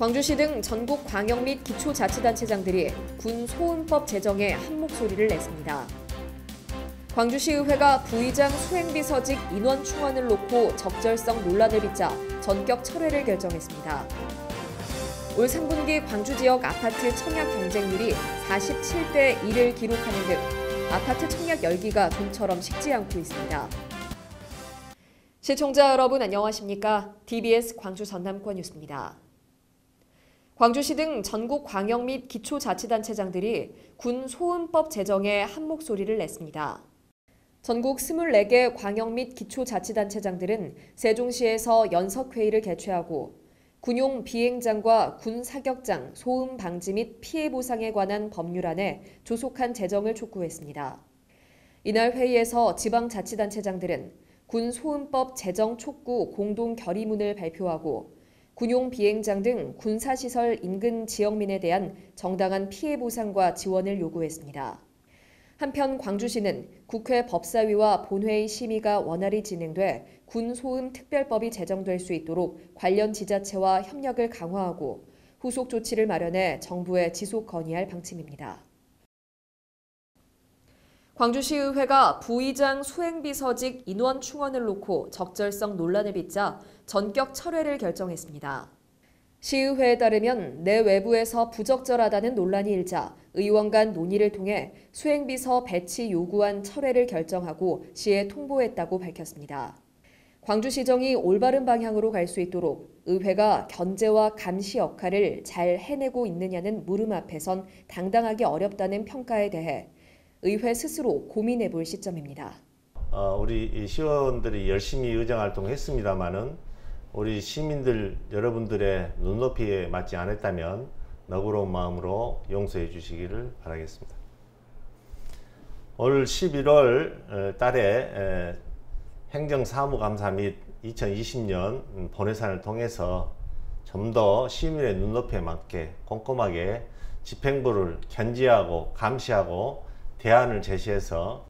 광주시 등 전국 광역 및 기초자치단체장들이 군 소음법 제정에 한 목소리를 냈습니다. 광주시의회가 부의장 수행비서직 인원 충원을 놓고 적절성 논란을 빚자 전격 철회를 결정했습니다. 올 3분기 광주 지역 아파트 청약 경쟁률이 47대 1을 기록하는 등 아파트 청약 열기가 좀처럼 식지 않고 있습니다. 시청자 여러분 안녕하십니까? TBS 광주 전남권 뉴스입니다. 광주시 등 전국 광역 및 기초자치단체장들이 군 소음법 제정에 한 목소리를 냈습니다. 전국 24개 광역 및 기초자치단체장들은 세종시에서 연석회의를 개최하고 군용 비행장과 군 사격장 소음 방지 및 피해 보상에 관한 법률안에 조속한 제정을 촉구했습니다. 이날 회의에서 지방자치단체장들은 군 소음법 제정 촉구 공동 결의문을 발표하고 군용 비행장 등 군사시설 인근 지역민에 대한 정당한 피해 보상과 지원을 요구했습니다. 한편 광주시는 국회 법사위와 본회의 심의가 원활히 진행돼 군소음 특별법이 제정될 수 있도록 관련 지자체와 협력을 강화하고 후속 조치를 마련해 정부에 지속 건의할 방침입니다. 광주시의회가 부의장 수행비서직 인원 충원을 놓고 적절성 논란을 빚자 전격 철회를 결정했습니다. 시의회에 따르면 내외부에서 부적절하다는 논란이 일자 의원 간 논의를 통해 수행비서 배치 요구안 철회를 결정하고 시에 통보했다고 밝혔습니다. 광주시정이 올바른 방향으로 갈 수 있도록 의회가 견제와 감시 역할을 잘 해내고 있느냐는 물음 앞에선 당당하기 어렵다는 평가에 대해 의회 스스로 고민해 볼 시점입니다. 우리 시의원들이 열심히 의정활동을 했습니다마는 우리 시민들 여러분들의 눈높이에 맞지 않았다면 너그러운 마음으로 용서해 주시기를 바라겠습니다. 올 11월 달에 행정사무감사 및 2020년 본예산을 통해서 좀 더 시민의 눈높이에 맞게 꼼꼼하게 집행부를 견지하고 감시하고 대안을 제시해서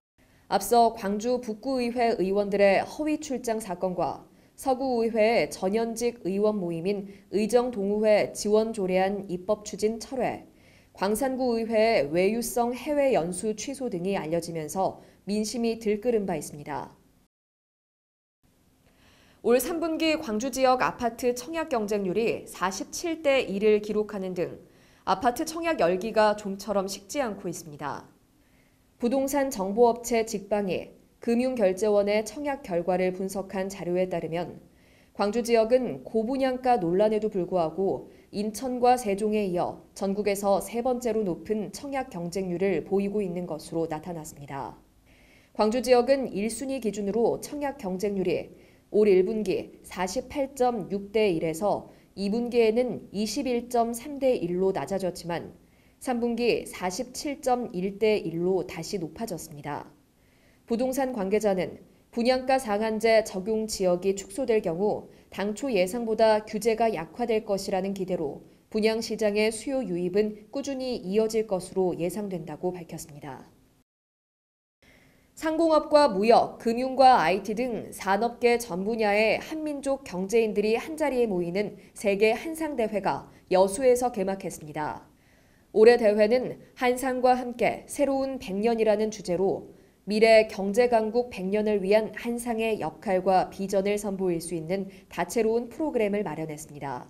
앞서 광주 북구의회 의원들의 허위 출장 사건과 서구의회의 전현직 의원 모임인 의정동의회 지원 조례안 입법 추진 철회, 광산구의회의 외유성 해외 연수 취소 등이 알려지면서 민심이 들끓은 바 있습니다. 올 3분기 광주 지역 아파트 청약 경쟁률이 47대 1을 기록하는 등 아파트 청약 열기가 좀처럼 식지 않고 있습니다. 부동산 정보업체 직방이 금융결제원의 청약 결과를 분석한 자료에 따르면 광주 지역은 고분양가 논란에도 불구하고 인천과 세종에 이어 전국에서 세 번째로 높은 청약 경쟁률을 보이고 있는 것으로 나타났습니다. 광주 지역은 1순위 기준으로 청약 경쟁률이 올 1분기 48.6대 1에서 2분기에는 21.3대 1로 낮아졌지만 3분기 47.1대 1로 다시 높아졌습니다. 부동산 관계자는 분양가 상한제 적용 지역이 축소될 경우 당초 예상보다 규제가 약화될 것이라는 기대로 분양시장의 수요 유입은 꾸준히 이어질 것으로 예상된다고 밝혔습니다. 상공업과 무역, 금융과 IT 등 산업계 전 분야의 한민족 경제인들이 한자리에 모이는 세계 한상대회가 여수에서 개막했습니다. 올해 대회는 한상과 함께 새로운 100년이라는 주제로 미래 경제강국 100년을 위한 한상의 역할과 비전을 선보일 수 있는 다채로운 프로그램을 마련했습니다.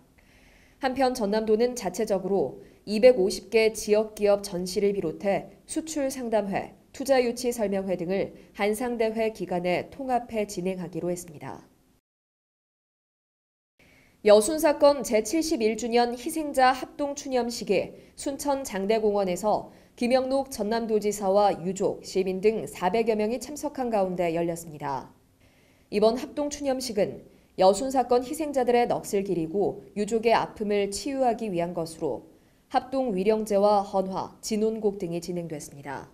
한편 전남도는 자체적으로 250개 지역기업 전시를 비롯해 수출 상담회, 투자유치 설명회 등을 한상대회 기간에 통합해 진행하기로 했습니다. 여순사건 제71주년 희생자 합동추념식이 순천 장대공원에서 김영록 전남도지사와 유족, 시민 등 400여 명이 참석한 가운데 열렸습니다. 이번 합동추념식은 여순사건 희생자들의 넋을 기리고 유족의 아픔을 치유하기 위한 것으로 합동위령제와 헌화, 진혼곡 등이 진행됐습니다.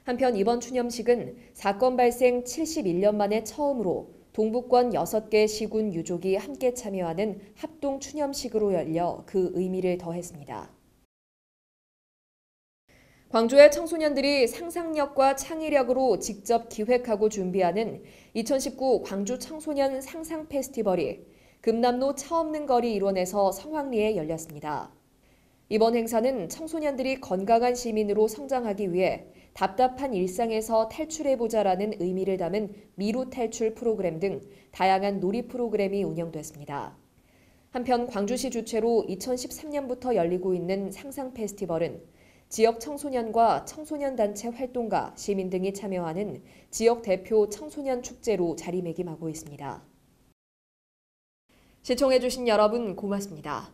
한편 이번 추념식은 사건 발생 71년 만에 처음으로 동북권 6개 시군 유족이 함께 참여하는 합동 추념식으로 열려 그 의미를 더했습니다. 광주의 청소년들이 상상력과 창의력으로 직접 기획하고 준비하는 2019 광주 청소년 상상 페스티벌이 금남로 차 없는 거리 일원에서 성황리에 열렸습니다. 이번 행사는 청소년들이 건강한 시민으로 성장하기 위해 답답한 일상에서 탈출해보자라는 의미를 담은 미루 탈출 프로그램 등 다양한 놀이 프로그램이 운영됐습니다. 한편 광주시 주최로 2013년부터 열리고 있는 상상 페스티벌은 지역 청소년과 청소년 단체 활동가, 시민 등이 참여하는 지역 대표 청소년 축제로 자리매김하고 있습니다. 시청해주신 여러분 고맙습니다.